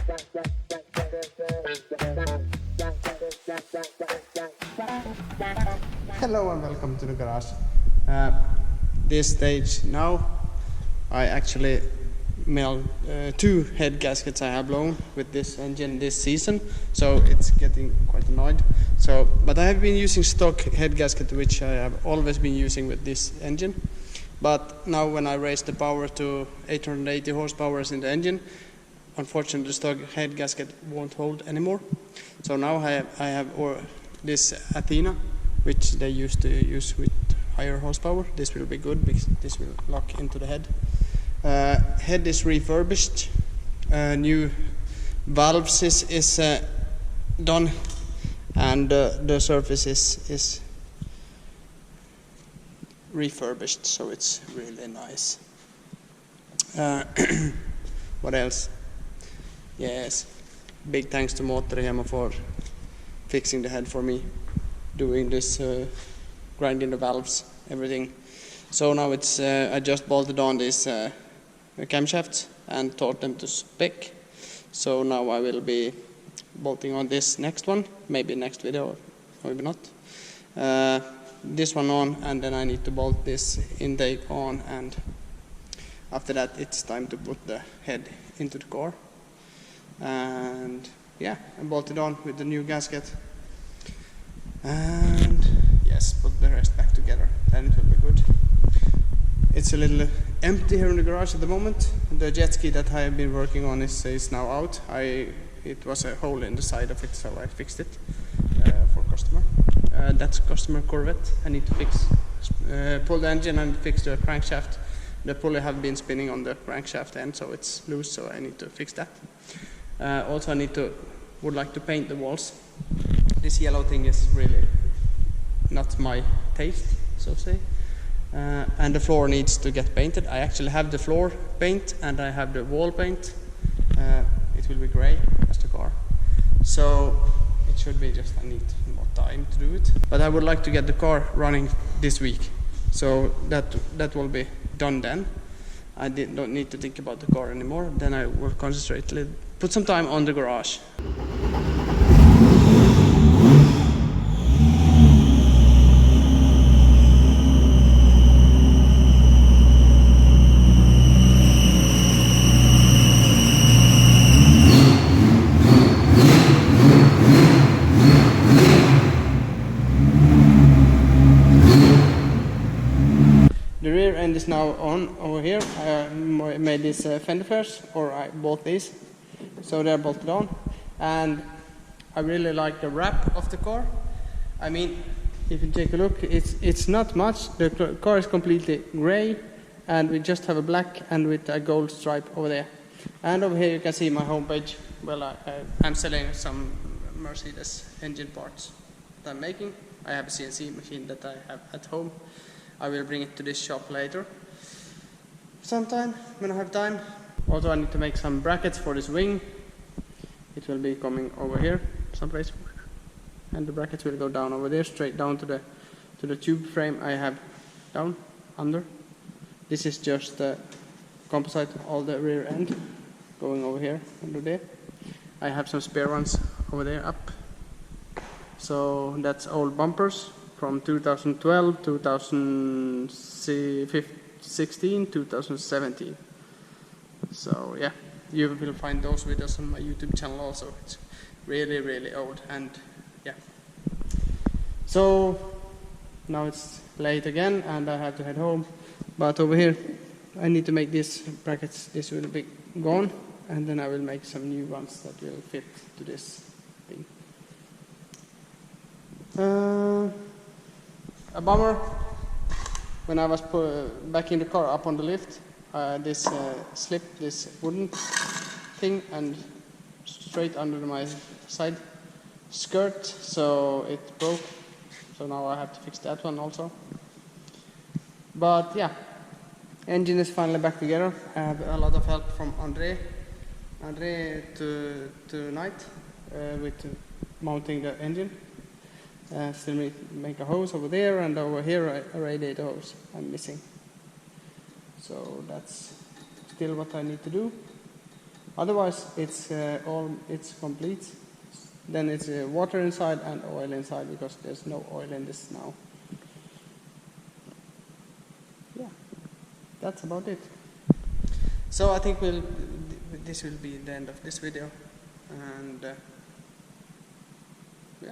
Hello and welcome to the garage. This stage now, I actually made 2 head gaskets I have blown with this engine this season, so it's getting quite annoyed. But I have been using stock head gasket, which I have always been using with this engine. But now when I raise the power to 880 horsepower in the engine, unfortunately the stock head gasket won't hold anymore. So now I have this Athena, which they used to use with higher horsepower. This will be good because this will lock into the head. Head is refurbished. New valves is done, and the surface is refurbished, so it's really nice. What else? Yes, big thanks to M104 for fixing the head for me, doing this, grinding the valves, everything. So now it's I just bolted on these camshafts and taught them to spec. So now I will be bolting on this next one, maybe next video, or maybe not. This one on, and then I need to bolt this intake on, and after that it's time to put the head into the car. And yeah, I bolted on with the new gasket, and yes, put the rest back together, then it will be good. It's a little empty here in the garage at the moment. The jet ski that I have been working on is now out. It was a hole in the side of it, so I fixed it for customer. That's customer Corvette. I need to fix, pull the engine and fix the crankshaft. The pulley have been spinning on the crankshaft end, so it's loose, so I need to fix that. Also I would like to paint the walls. This yellow thing is really not my taste, so to say. And the floor needs to get painted. I actually have the floor paint and I have the wall paint. It will be grey as the car. So it should be just, I need more time to do it. But I would like to get the car running this week. So that will be done then. I don't need to think about the car anymore. Then I will concentrate, put some time on the garage. The rear end is now on over here. I made these fender flares, or I bought these, so they're bolted on. And I really like the wrap of the car. I mean, if you take a look, it's not much. The car is completely grey, and we just have a black and with a gold stripe over there. And over here you can see my homepage. Well, I'm selling some Mercedes engine parts that I'm making. I have a CNC machine that I have at home. I will bring it to this shop later, sometime when I have time. Also I need to make some brackets for this wing. It will be coming over here someplace, and the brackets will go down over there, straight down to the tube frame I have down under. This is just the composite, all the rear end going over here under there. I have some spare ones over there up. So that's old bumpers from 2012, 2016, 2017. So yeah, you will find those videos on my YouTube channel also. It's really, really old, and yeah. So now it's late again and I have to head home. But over here I need to make these brackets. This will be gone, and then I will make some new ones that will fit to this thing. A bummer, when I was back in the car up on the lift, this slipped, this wooden thing, and straight under my side skirt, so it broke. So now I have to fix that one also. But yeah, engine is finally back together. I have a lot of help from Andre tonight with mounting the engine. Still make a hose over there, and over here a radiator hose I'm missing. So that's still what I need to do. Otherwise, it's complete. Then it's water inside and oil inside, because there's no oil in this now. Yeah, that's about it. So I think this will be the end of this video, and yeah.